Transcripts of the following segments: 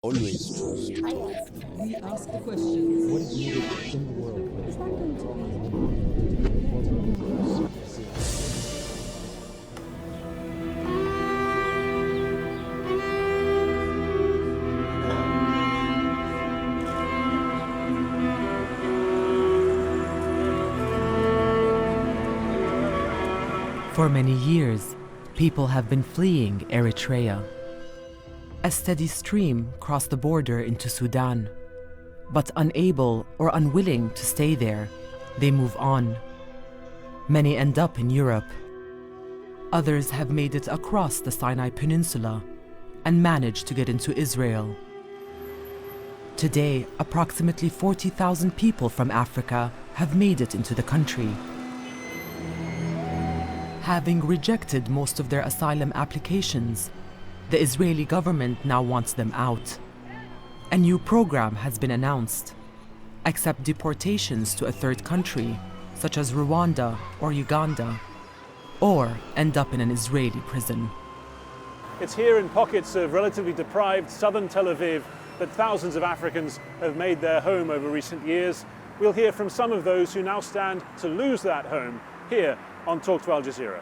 Always choose to ask. We ask the questions. What is needed in the world? For many years, people have been fleeing Eritrea. A steady stream crossed the border into Sudan, but unable or unwilling to stay there, they move on. Many end up in Europe. Others have made it across the Sinai Peninsula and managed to get into Israel. Today, approximately 40,000 people from Africa have made it into the country. Having rejected most of their asylum applications, the Israeli government now wants them out. A new program has been announced. Accept deportations to a third country, such as Rwanda or Uganda, or end up in an Israeli prison. It's here in pockets of relatively deprived southern Tel Aviv that thousands of Africans have made their home over recent years. We'll hear from some of those who now stand to lose that home here on Talk to Al Jazeera.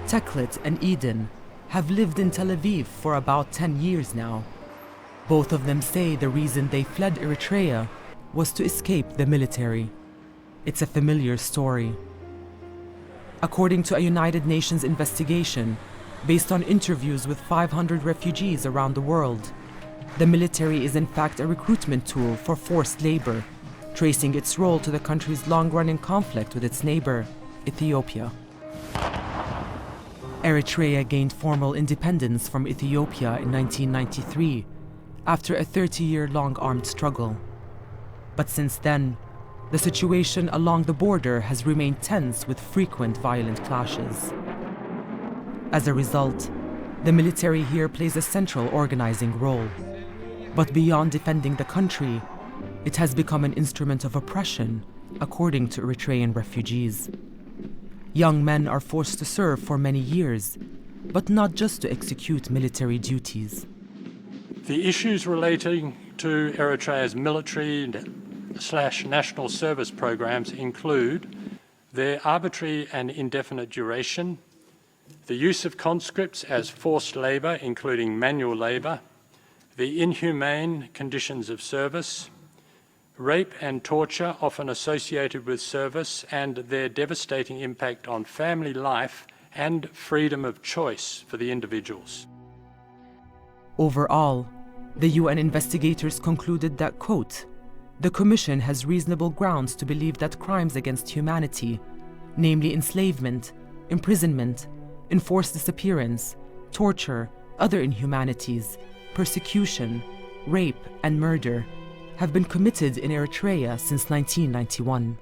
Teklit and Eden have lived in Tel Aviv for about 10 years now. Both of them say the reason they fled Eritrea was to escape the military. It's a familiar story. According to a United Nations investigation, based on interviews with 500 refugees around the world, the military is in fact a recruitment tool for forced labor, tracing its role to the country's long-running conflict with its neighbor, Ethiopia. Eritrea gained formal independence from Ethiopia in 1993 after a 30-year-long armed struggle. But since then, the situation along the border has remained tense with frequent violent clashes. As a result, the military here plays a central organizing role. But beyond defending the country, it has become an instrument of oppression, according to Eritrean refugees. Young men are forced to serve for many years, but not just to execute military duties. The issues relating to Eritrea's military/national service programs include their arbitrary and indefinite duration, the use of conscripts as forced labor, including manual labor, the inhumane conditions of service, rape and torture often associated with service, and their devastating impact on family life and freedom of choice for the individuals. Overall, the UN investigators concluded that, quote, "The Commission has reasonable grounds to believe that crimes against humanity, namely enslavement, imprisonment, enforced disappearance, torture, other inhumanities, persecution, rape, and murder have been committed in Eritrea since 1991.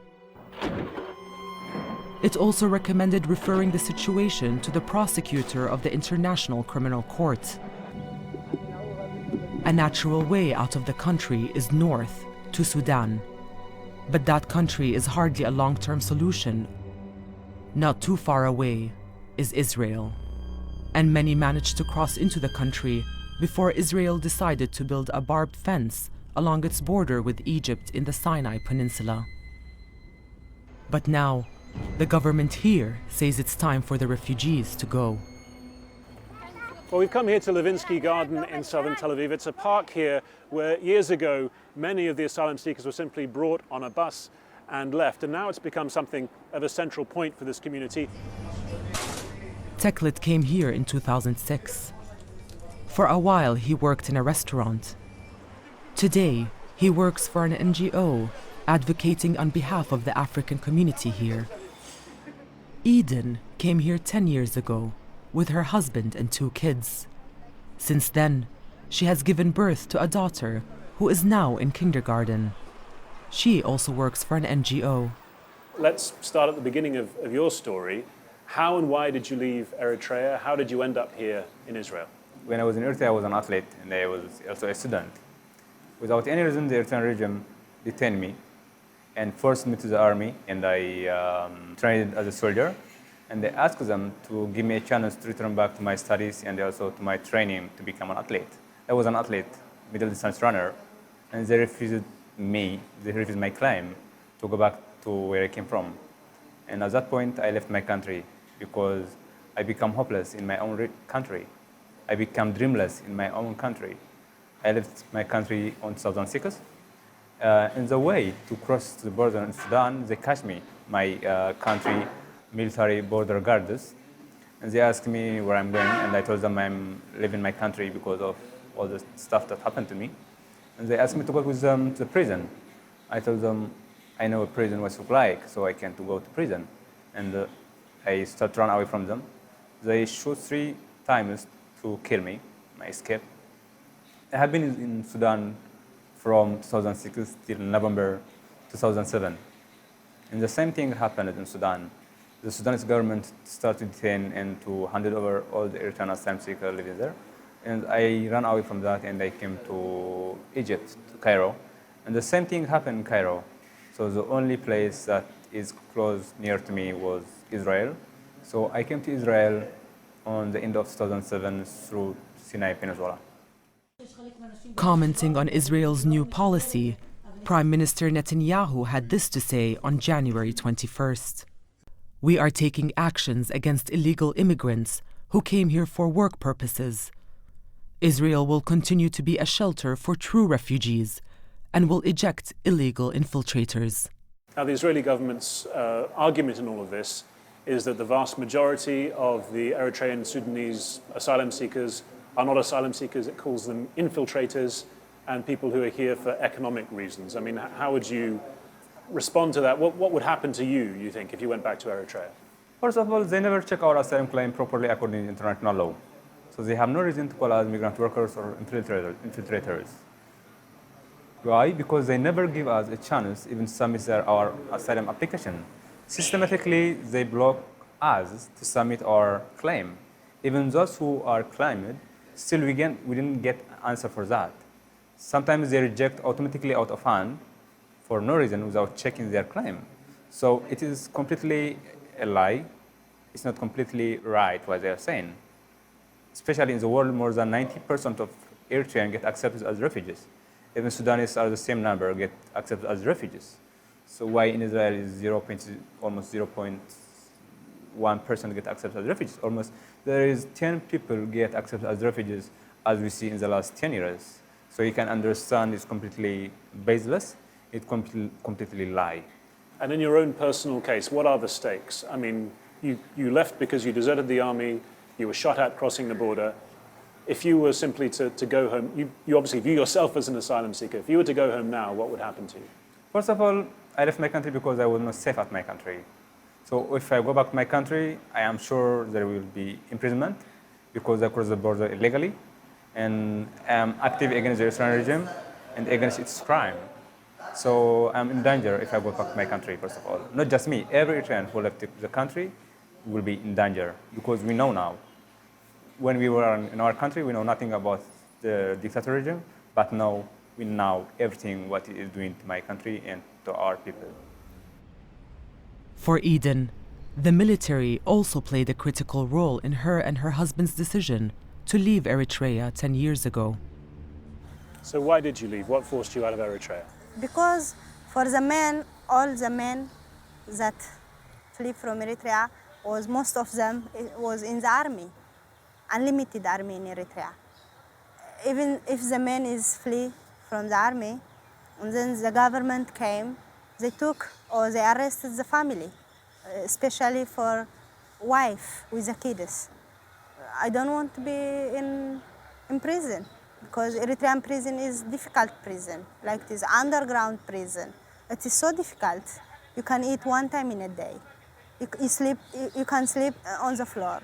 It also recommended referring the situation to the prosecutor of the International Criminal Court. A natural way out of the country is north, to Sudan. But that country is hardly a long-term solution. Not too far away is Israel. And many managed to cross into the country before Israel decided to build a barbed fence along its border with Egypt in the Sinai Peninsula. But now, the government here says it's time for the refugees to go. Well, we've come here to Levinsky Garden in southern Tel Aviv. It's a park here where years ago many of the asylum seekers were simply brought on a bus and left, and now it's become something of a central point for this community. Teklit came here in 2006. For a while he worked in a restaurant. Today, he works for an NGO advocating on behalf of the African community here. Eden came here 10 years ago with her husband and 2 kids. Since then, she has given birth to a daughter who is now in kindergarten. She also works for an NGO. Let's start at the beginning of your story. How and why did you leave Eritrea? How did you end up here in Israel? When I was in Eritrea, I was an athlete and I was also a student. Without any reason, the Eritrean regime detained me and forced me to the army, and I trained as a soldier. And I asked them to give me a chance to return back to my studies and also to my training to become an athlete. I was an athlete, middle distance runner, and they refused my claim to go back to where I came from. And at that point, I left my country because I became hopeless in my own country. I became dreamless in my own country. I left my country on 2006. In the way to cross the border in Sudan, they catch me, my country military border guards, and they asked me where I'm going, and I told them I'm leaving my country because of all the stuff that happened to me. And they asked me to go with them to the prison. I told them I know what prison was like, so I can't go to prison. And I started to run away from them. They shoot 3 times to kill me, my escape. I have been in Sudan from 2006 till November 2007. And the same thing happened in Sudan. The Sudanese government started to detain and to hand over all the Eritrean asylum seekers living there. And I ran away from that and I came to Egypt, to Cairo. And the same thing happened in Cairo. So the only place that is close near to me was Israel. So I came to Israel on the end of 2007 through Sinai Peninsula. Commenting on Israel's new policy, Prime Minister Netanyahu had this to say on January 21st. "We are taking actions against illegal immigrants who came here for work purposes. Israel will continue to be a shelter for true refugees and will eject illegal infiltrators." Now, the Israeli government's argument in all of this is that the vast majority of the Eritrean and Sudanese asylum seekers are not asylum seekers. It calls them infiltrators and people who are here for economic reasons. I mean, how would you respond to that? What would happen to you think, if you went back to Eritrea? First of all, they never check our asylum claim properly according to international law. So they have no reason to call us migrant workers or infiltrators. Why? Because they never give us a chance even to submit our asylum application. Systematically, they block us to submit our claim. Even those who are claimed, still we didn't get an answer for that. Sometimes they reject automatically out of hand for no reason without checking their claim. So it is completely a lie. It's not completely right what they are saying. Especially in the world, more than 90% of Eritreans get accepted as refugees. Even Sudanese are the same number, get accepted as refugees. So why in Israel is almost 0.1% get accepted as refugees? Almost there is 10 people get accepted as refugees, as we see in the last 10 years. So you can understand it's completely baseless. It completely lie. And in your own personal case, what are the stakes? I mean, you left because you deserted the army, you were shot at crossing the border. If you were simply to go home, you obviously view yourself as an asylum seeker. If you were to go home now, what would happen to you? First of all, I left my country because I was not safe at my country. So if I go back to my country, I am sure there will be imprisonment because I crossed the border illegally. And I am active against the Eritrean regime and against its crime. So I'm in danger if I go back to my country, first of all. Not just me, every Eritrean who left the country will be in danger because we know now. When we were in our country, we know nothing about the dictator regime, but now we know everything what it is doing to my country and to our people. For Eden, the military also played a critical role in her and her husband's decision to leave Eritrea 10 years ago. So why did you leave? What forced you out of Eritrea? Because for the men, all the men that flee from Eritrea, most of them was in the army, unlimited army in Eritrea. Even if the men is flee from the army, and then the government came, they took or they arrested the family, especially for wife with the kids. I don't want to be in prison because Eritrean prison is difficult prison, like it is underground prison. It is so difficult. You can eat 1 time in a day. You can sleep on the floor.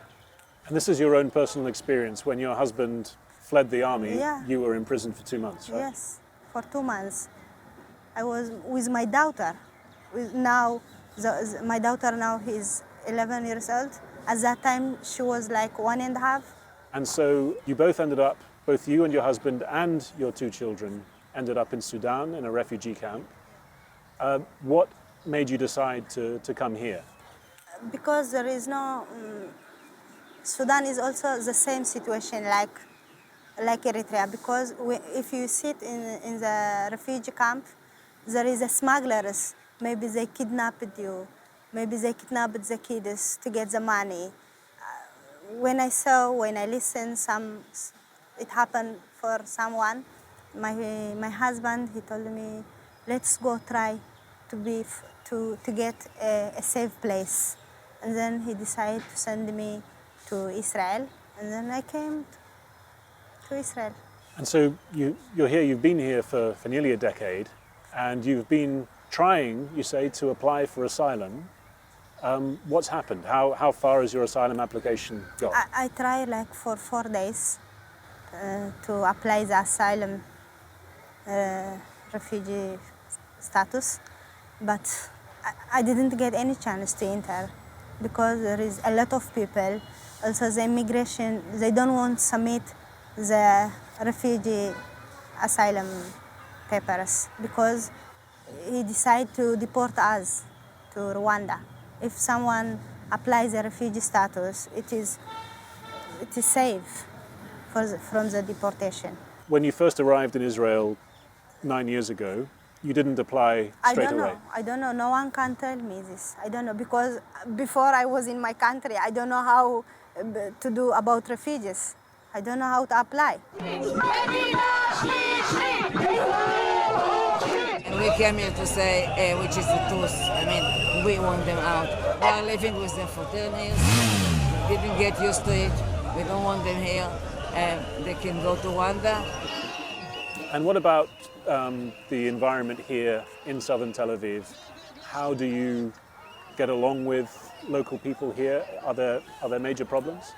And this is your own personal experience. When your husband fled the army, Yeah. you were in prison for 2 months, right? Yes, for 2 months. I was with my daughter. My daughter now is 11 years old. At that time, she was like 1.5. And so you both ended up, both you and your husband and your 2 children, ended up in Sudan in a refugee camp. What made you decide to come here? because there is no, Sudan is also the same situation like Eritrea, because if you sit in the refugee camp, there is a smugglers. Maybe they kidnapped you. Maybe they kidnapped the kids to get the money. When I listen, it happened for someone. My husband, he told me, let's go try to get a safe place. And then he decided to send me to Israel. And then I came to Israel. And so you're here, you've been here for nearly a decade, and you've been trying, you say, to apply for asylum. What's happened? How far has your asylum application got? I tried like for 4 days to apply the asylum refugee status, but I didn't get any chance to enter because there is a lot of people. Also the immigration, they don't want to submit the refugee asylum papers because he decided to deport us to Rwanda. If someone applies a refugee status, it is safe from the deportation. When you first arrived in Israel 9 years ago, you didn't apply straight away. I don't know. No one can tell me this. I don't know, because before I was in my country, I don't know how to do about refugees. I don't know how to apply. And we came here to say, which is the truth. I mean, we want them out. We are living with them for 10 years. We didn't get used to it. We don't want them here. They can go to Rwanda. And what about the environment here in southern Tel Aviv? How do you get along with local people here? Are there major problems?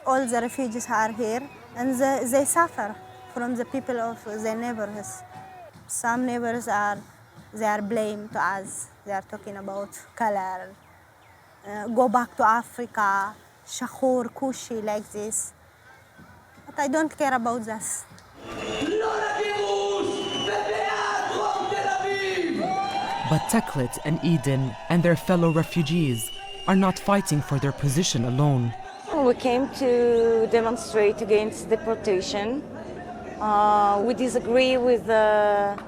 All the refugees are here, and they suffer from the people of their neighbors. Some neighbors are blamed to us. They are talking about color, go back to Africa, Shakur, Kushi, like this. But I don't care about this. But Teklit and Eden and their fellow refugees are not fighting for their position alone. We came to demonstrate against deportation. We disagree with the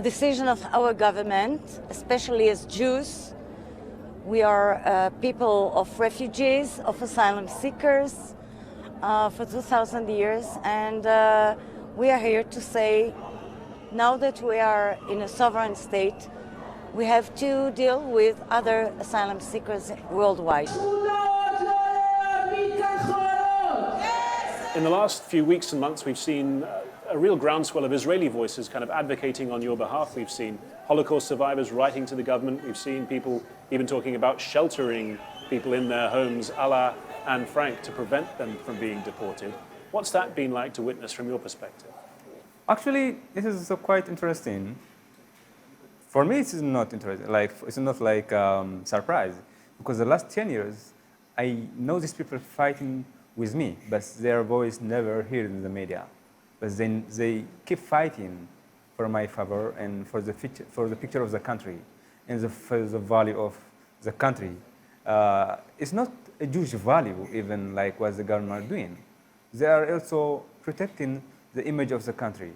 decision of our government, especially as Jews. We are people of refugees, of asylum seekers for 2,000 years, and we are here to say, now that we are in a sovereign state, we have to deal with other asylum seekers worldwide. In the last few weeks and months, we've seen a real groundswell of Israeli voices kind of advocating on your behalf. We've seen Holocaust survivors writing to the government. We've seen people even talking about sheltering people in their homes, a la Anne Frank, to prevent them from being deported. What's that been like to witness from your perspective? Actually, this is quite interesting. For me, it's not interesting. It's not like surprise, because the last 10 years, I know these people fighting with me, but their voice never heard in the media. But then they keep fighting for my favor and for the picture of the country and for the value of the country. It's not a huge value, even like what the government are doing. They are also protecting the image of the country.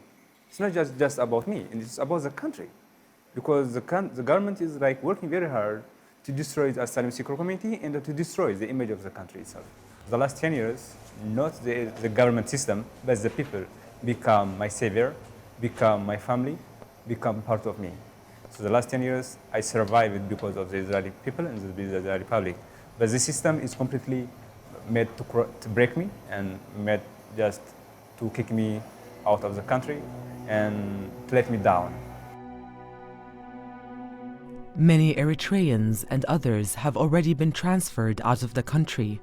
It's not just about me, and it's about the country. Because the government is like working very hard to destroy the asylum seeker community and to destroy the image of the country itself. The last 10 years, not the government system, but the people become my savior, become my family, become part of me. So the last 10 years, I survived because of the Israeli people and the Israeli public. But the system is completely made to break me and made just to kick me out of the country and to let me down. Many Eritreans and others have already been transferred out of the country,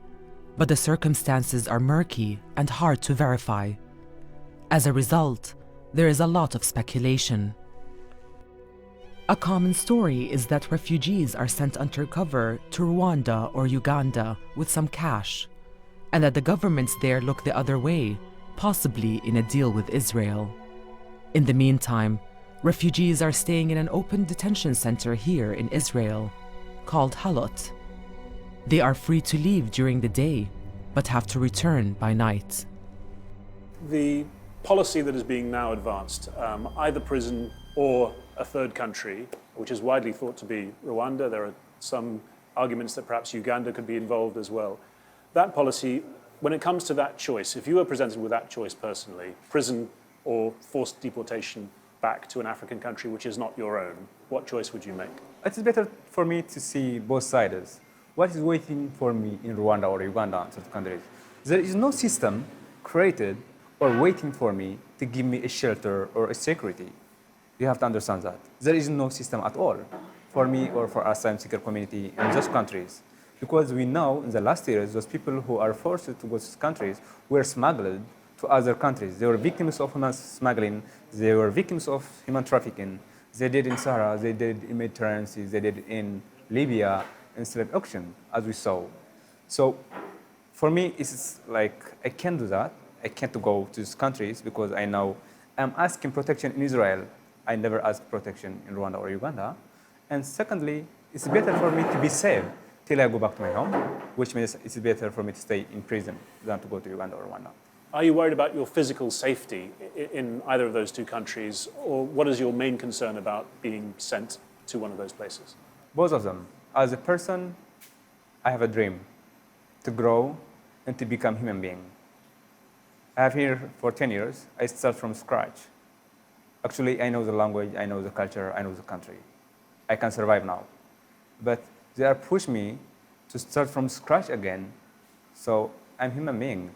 but the circumstances are murky and hard to verify. As a result, there is a lot of speculation. A common story is that refugees are sent undercover to Rwanda or Uganda with some cash, and that the governments there look the other way, possibly in a deal with Israel. In the meantime, refugees are staying in an open detention center here in Israel, called Halot. They are free to leave during the day, but have to return by night. The policy that is being now advanced, either prison or a third country, which is widely thought to be Rwanda, there are some arguments that perhaps Uganda could be involved as well. That policy, when it comes to that choice, if you were presented with that choice personally, prison or forced deportation back to an African country which is not your own, what choice would you make? It is better for me to see both sides. What is waiting for me in Rwanda or Uganda and such countries? There is no system created or waiting for me to give me a shelter or a security. You have to understand that. There is no system at all for me or for asylum seeker community in those countries. Because we know in the last years, those people who are forced to go to those countries were smuggled to other countries. They were victims of human smuggling. They were victims of human trafficking. They did in Sahara, they did in Mediterranean Sea, they did in Libya, in slave auction, as we saw. So for me, it's like, I can't do that. I can't go to these countries because I know I'm asking protection in Israel. I never ask protection in Rwanda or Uganda. And secondly, it's better for me to be safe till I go back to my home, which means it's better for me to stay in prison than to go to Uganda or Rwanda. Are you worried about your physical safety in either of those two countries, or what is your main concern about being sent to one of those places? Both of them. As a person, I have a dream to grow and to become a human being. I have here for 10 years. I start from scratch. Actually, I know the language, I know the culture, I know the country. I can survive now. But they are pushing me to start from scratch again. So I'm a human being.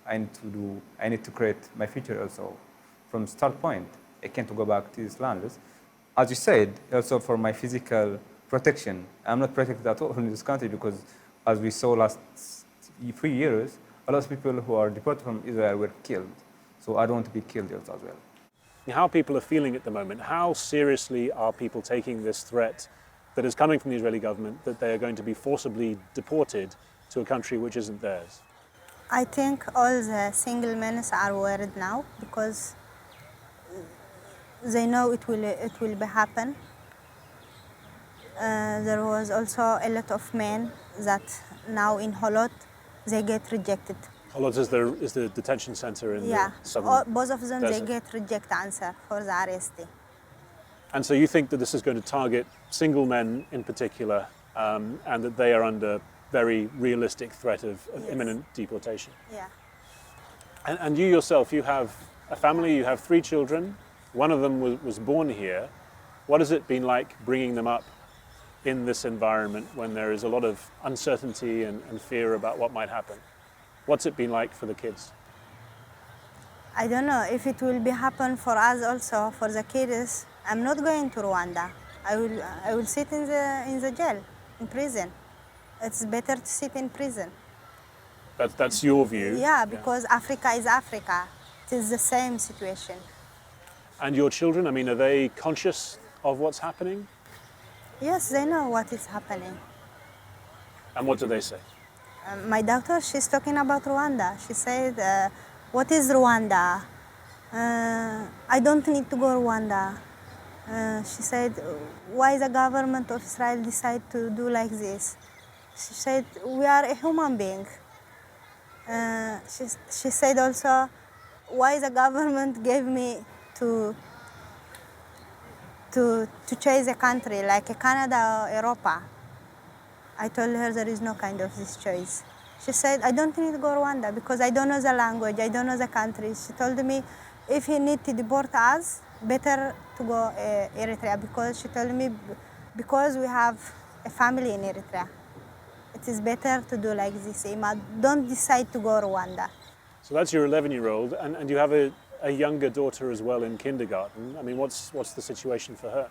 I need to create my future also. From start point, I can't go back to these lands. As you said, also for my physical protection, I'm not protected at all in this country because as we saw last 3 years, a lot of people who are deported from Israel were killed. So I don't want to be killed as well. How people are feeling at the moment, how seriously are people taking this threat that is coming from the Israeli government that they are going to be forcibly deported to a country which isn't theirs? I think all the single men are worried now because they know it will be happen. There was also a lot of men that now in Holot, they get rejected. Holot is the detention center in the southern both of them, desert. they get reject answer for the arrestee. And so you think that this is going to target single men in particular, and that they are under very realistic threat of imminent deportation? Yeah. And you yourself, you have a family, you have 3 children. One of them was born here. What has it been like bringing them up in this environment when there is a lot of uncertainty and fear about what might happen? What's it been like for the kids? I don't know if it will be happen for us also, for the kids. I'm not going to Rwanda. I will sit in the jail, in prison. It's better to sit in prison. That's your view? Yeah, because Africa is Africa. It is the same situation. And your children, I mean, are they conscious of what's happening? Yes, they know what is happening. And what do they say? My daughter, she's talking about Rwanda. She said, what is Rwanda? I don't need to go Rwanda. She said, why the government of Israel decide to do like this? She said, we are a human being. She said also, why the government gave me to choose a country like Canada or Europa. I told her there is no kind of this choice. She said, I don't need to go Rwanda because I don't know the language, I don't know the country. She told me, if you need to deport us, better to go Eritrea, because she told me, because we have a family in Eritrea. It is better to do like this, Ima. Don't decide to go Rwanda. So that's your 11-year-old, and you have a younger daughter as well in kindergarten. I mean, what's the situation for her?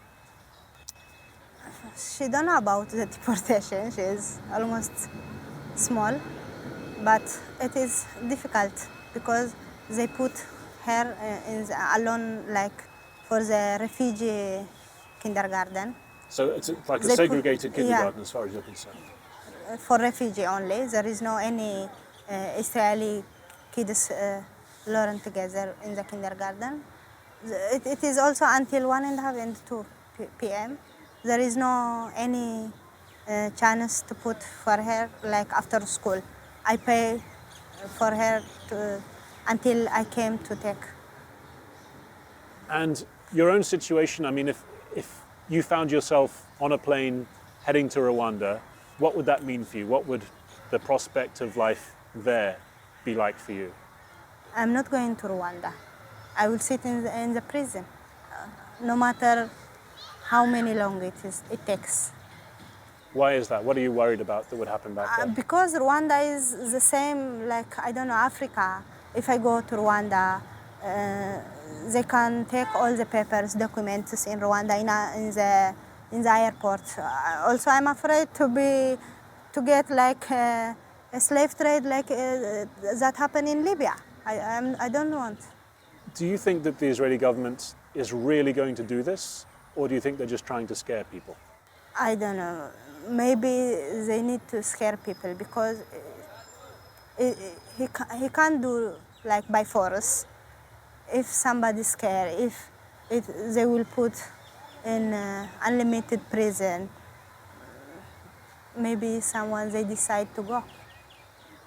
She don't know about the deportation. She is almost small, but it is difficult because they put her alone, like for the refugee kindergarten. So it's like a segregated kindergarten as far as you're concerned? For refugee only. There is no any Israeli kids learn together in the kindergarten. It is also until 1:30 and 2 p.m. There is no any chance to put for her like after school. I pay for her until I came to take. And your own situation, I mean, if you found yourself on a plane heading to Rwanda, what would that mean for you? What would the prospect of life there be like for you? I'm not going to Rwanda. I will sit in the prison, no matter how many long it takes. Why is that? What are you worried about that would happen back there? Because Rwanda is the same, like, I don't know, Africa. If I go to Rwanda, they can take all the papers, documents in Rwanda in the airport. Also, I'm afraid to get like a slave trade like that happened in Libya. I don't want. Do you think that the Israeli government is really going to do this, or do you think they're just trying to scare people? I don't know. Maybe they need to scare people because he can't do like by force. If somebody's scared, if they will put in unlimited prison, maybe they decide to go.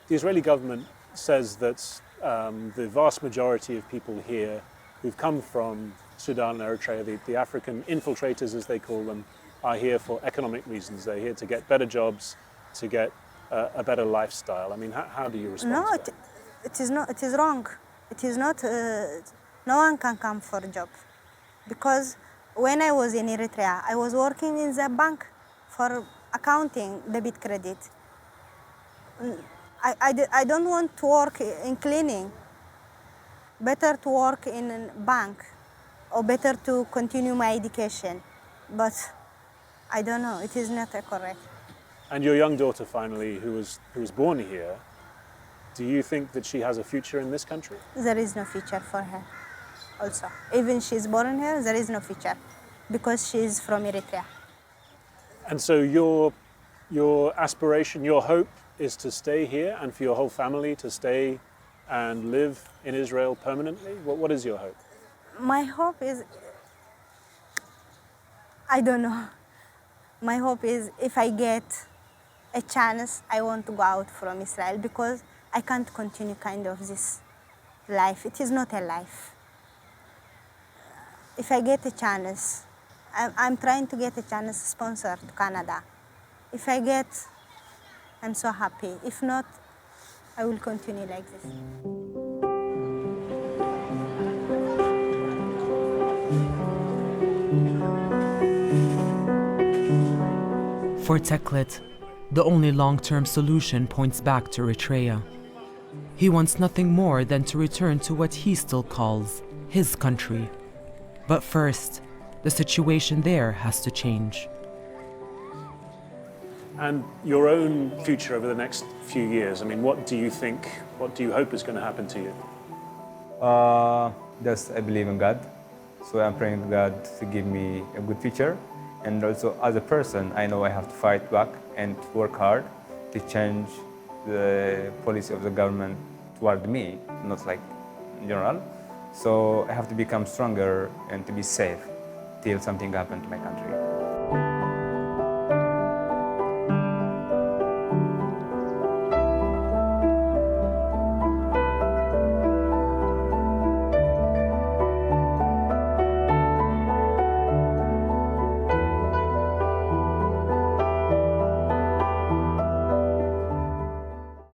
The Israeli government says that the vast majority of people here who've come from Sudan and Eritrea, the African infiltrators as they call them, are here for economic reasons. They're here to get better jobs, to get a better lifestyle. I mean, how do you respond to that? It is not. It is wrong. It is not. No one can come for a job, because when I was in Eritrea, I was working in the bank for accounting, debit, credit. I don't want to work in cleaning. Better to work in a bank, or better to continue my education. But I don't know, it is not correct. And your young daughter, finally, who was born here, do you think that she has a future in this country? There is no future for her also. Even she's born here, there is no future because she is from Eritrea. And so your aspiration, your hope is to stay here and for your whole family to stay and live in Israel permanently? What is your hope? My hope is, I don't know. My hope is if I get a chance, I want to go out from Israel because I can't continue kind of this life. It is not a life. If I get a chance, I'm trying to get a chance sponsored to Canada. If I get, I'm so happy. If not, I will continue like this. For Teklit, the only long-term solution points back to Eritrea. He wants nothing more than to return to what he still calls his country. But first, the situation there has to change. And your own future over the next few years, I mean, what do you hope is going to happen to you? Just I believe in God. So I'm praying to God to give me a good future. And also as a person, I know I have to fight back and work hard to change the policy of the government toward me, not like in general. So I have to become stronger and to be safe till something happens to my country.